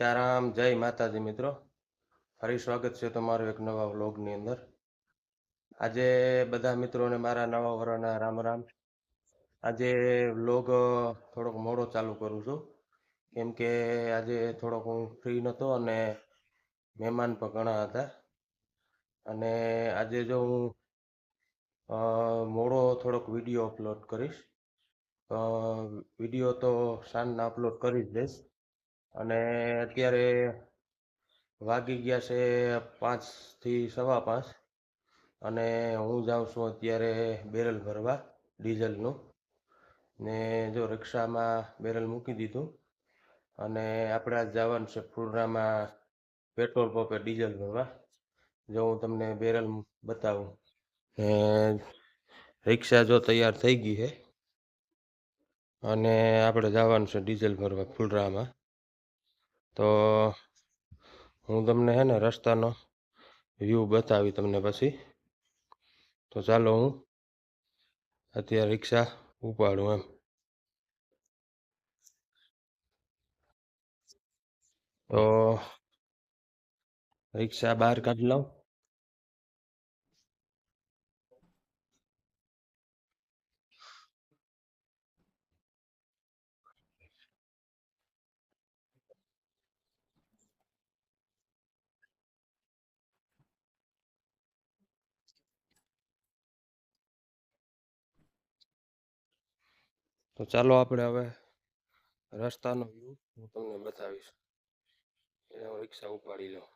સીતારામ, જય માતાજી મિત્રો. ફરી સ્વાગત છે તમારું એક નવા વ્લોગની અંદર. આજે બધા મિત્રોને મારા નવા વર્ષના રામ રામ. આજે વ્લોગ થોડોક મોડો ચાલુ કરું છું, કેમ કે આજે થોડોક હું ફ્રી નહોતો અને મહેમાન પણ ઘણા હતા. અને આજે જો હું મોડો થોડોક વિડીયો અપલોડ કરીશ. વિડીયો તો સાંજના અપલોડ કરી જ દઈશ. અને અત્યારે વાગી ગયા છે 5 થી 5:15 અને હું જાઉં છું અત્યારે બેરલ ભરવા ડીઝલનું. ને જો રિક્ષામાં બેરલ મૂકી દીધું અને આપણે આજ જવાનું છે ફુલરામાં પેટ્રોલ પંપે ડીઝલ ભરવા. જો હું તમને બેરલ બતાવું. રિક્ષા જો તૈયાર થઈ ગઈ છે અને આપણે જવાનું છે ડીઝલ ભરવા ફુલરામાં. તો હું તમને હે ને રસ્તાનો વ્યૂ બતાવી તમને પછી. તો ચાલો હું અત્યારે રિક્ષા ઉપાડું એમ. તો રિક્ષા બહાર કાઢી લઉં. તો ચાલો આપણે હવે રસ્તાનો વ્યૂ હું તમને બતાવીશ. એને હું રિક્ષા ઉપાડી લઉં.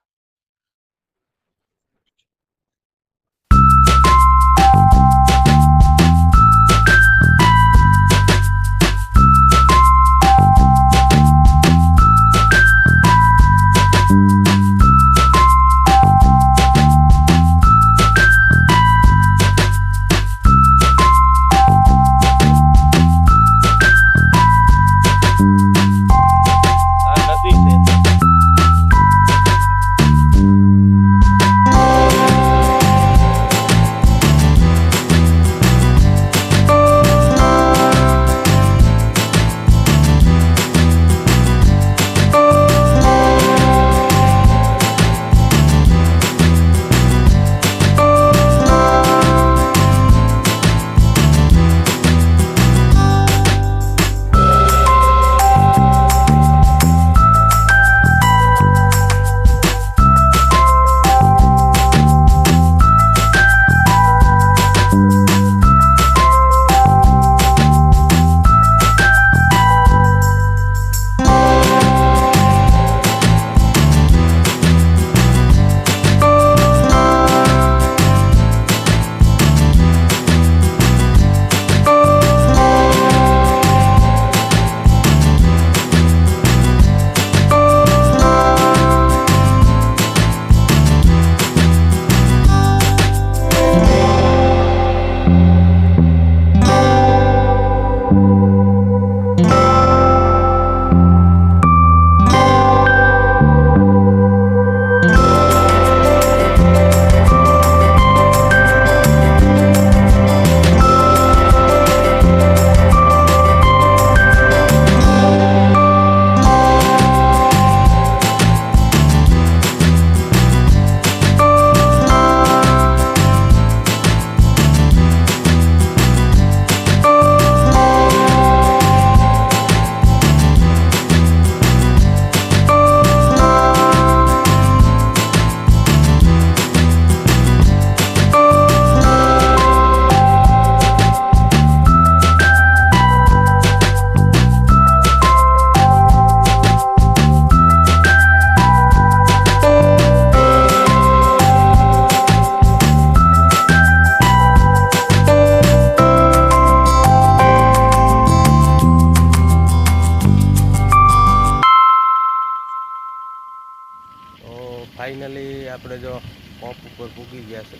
ફાઇનલી આપણે જો પંપ ઉપર પૂગી ગયા છે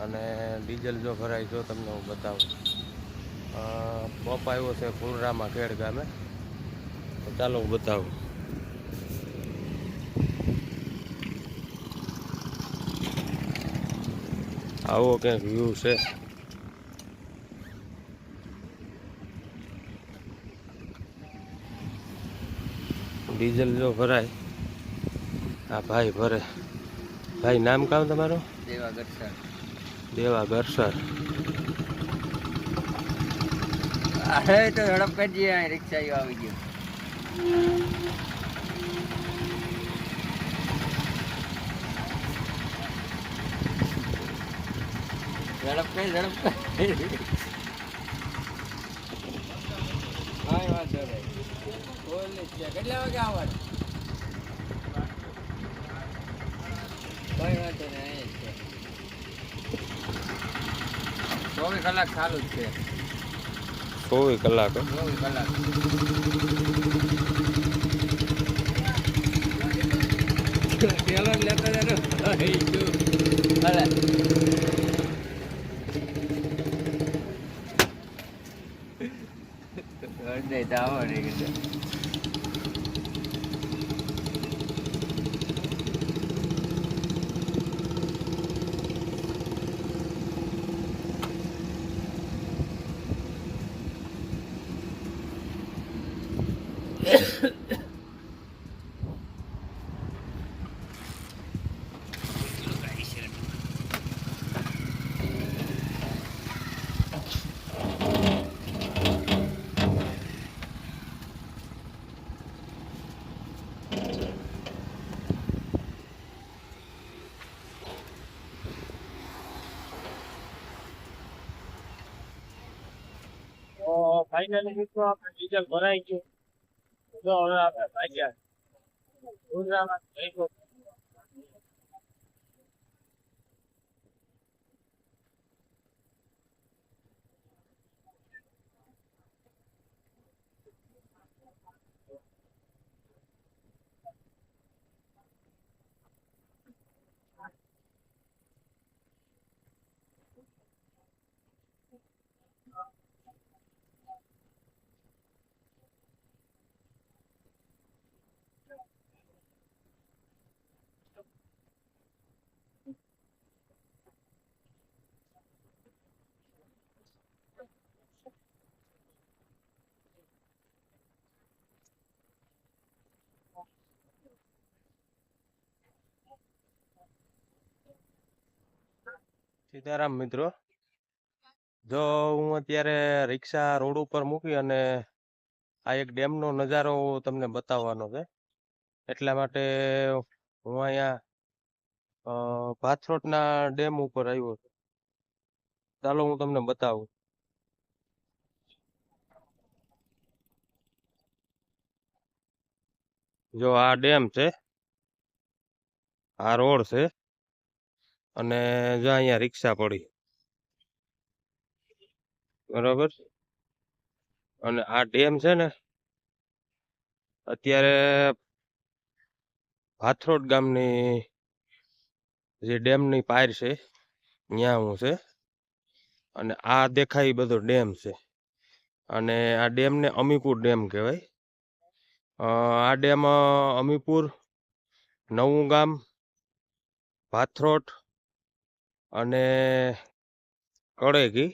અને ડીઝલ જો ભરાય જો તમને હું બતાવું. પંપ આવ્યો છે ફુલરામાં ખેડ ગામે. તો ચાલો હું બતાવું. આવો કંઈક વ્યૂ છે. ડીઝલ જો ભરાય, આ ભાઈ ભરે. ભાઈ નામ કામ તમારું? દેવા ગરસર. દેવા ગરસર. અરે તો ઝડપ કરજે, આ રિક્ષા આવી ગયો. ઝડપ કઈ ઝડપ કઈ. કાંઈ વાંધો નહીં. કેટલા વાગે આવવાનું? કઈ વાંધો નહીં, અહીંયા જ છે. 24 કલાક ચાલુ જ છે. 24 કલાક. 24 કલાક. પેલો જ લેતો જતો. અરે નહીં તો આવો નહીં કીધું. ફાઇનલી મિત્રો આપણે ડીઝલ ભરાઈ ગયું. તો હવે આપણે ભાગ્યા ગુજરાતમાં જઈ ગયો. સીતારામ મિત્રો, જો હું અત્યારે રિક્ષા રોડ ઉપર મૂકી અને આ એક ડેમનો નજારો તમને બતાવવાનો છે. એટલા માટે હું અહીંયા ભાથરોટના ડેમ ઉપર આવ્યો છું. ચાલો હું તમને બતાવું. જો આ ડેમ છે, આ રોડ છે, અને જો અહીંયા રિક્ષા પડી, બરોબર. અને આ ડેમ છે ને અત્યારે ભાથરોડ ગામની જે ડેમની પાર છે ત્યાં હું છે. અને આ દેખાય ઈ બધો ડેમ છે. અને આ ડેમને અમીપુર ડેમ કહેવાય. આ ડેમ અમીપુર, નવું ગામ, ભાથરોડ અને કળેગી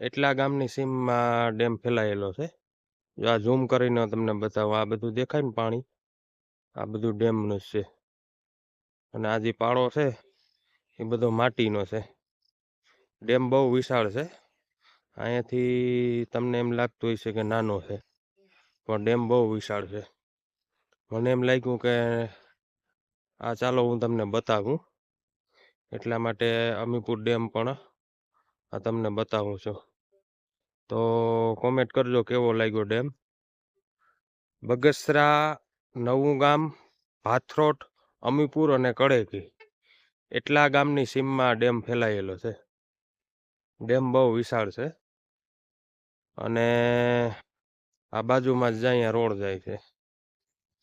એટલા ગામની સીમમાં ડેમ ફેલાયેલો છે. જો આ ઝૂમ કરીને તમને બતાવો, આ બધું દેખાય ને પાણી, આ બધું ડેમનું જ છે. અને આ જે પાળો છે એ બધો માટીનો છે. ડેમ બહુ વિશાળ છે. અહીંયાથી તમને એમ લાગતું હોય છે કે નાનો છે, પણ ડેમ બહુ વિશાળ છે. મને એમ લાગ્યું કે આ ચાલો હું તમને બતાવું, એટલા માટે અમીપુર ડેમ પણ આ તમને બતાવું છું. તો કોમેન્ટ કરજો કેવો લાગ્યો ડેમ. બગસરા, નવું ગામ, ભાથરોડ, અમીપુર અને કળેકી એટલા ગામની સીમમાં ડેમ ફેલાયેલો છે. ડેમ બહુ વિશાળ છે. અને આ બાજુમાં જ અહીંયા રોડ જાય છે.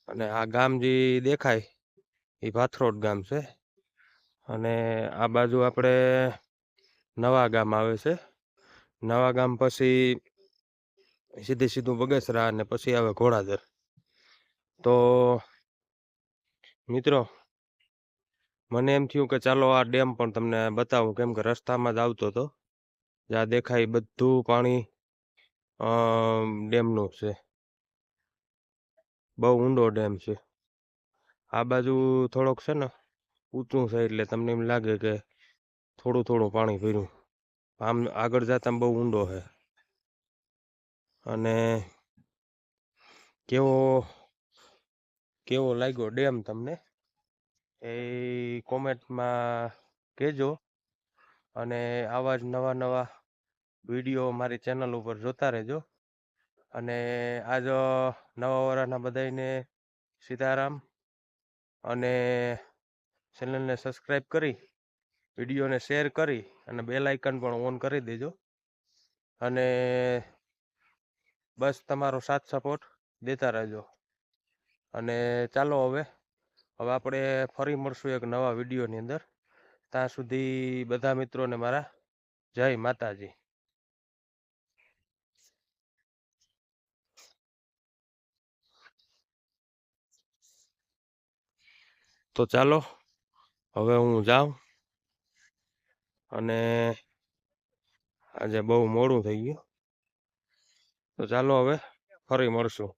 અને આ ગામ જે દેખાય એ ભાથરોડ ગામ છે. અને આ બાજુ આપણે નવા ગામ આવે છે. નવા ગામ પછી સીધું બગસરા અને પછી આવે ઘોડાદર. તો મિત્રો, મને એમ થયું કે ચાલો આ ડેમ પણ તમને બતાવું, કેમ કે રસ્તામાં જ આવતો હતો. જ્યાં દેખાય બધું પાણી ડેમનું છે. બહુ ઊંડો ડેમ છે. આ બાજુ થોડોક છે ને ઊંચું છે એટલે તમને એમ લાગે કે થોડું થોડું પાણી ભર્યું. આમ આગળ જતા બહુ ઊંડો છે. અને કેવો કેવો લાગ્યો ડેમ તમને એ કોમેન્ટમાં કહેજો. અને આવા જ નવા નવા વિડીયો મારી ચેનલ ઉપર જોતા રહેજો. અને આજ નવા વર્ષના બધાને સીતારામ. અને ચેનલને સબસ્ક્રાઈબ કરી વિડીયોને શેર કરી અને બેલ આઇકન પણ ઓન કરી દેજો. અને બસ તમારો સાથ સપોર્ટ દેતા રહેજો. અને ચાલો હવે આપણે ફરી મળશું એક નવા વિડીયોની અંદર. ત્યાં સુધી બધા મિત્રોને મારા જય માતાજી. તો ચાલો હવે હું જાઉં. અને આજે બહુ મોડું થઈ ગયું. તો ચાલો હવે ફરી મળશું.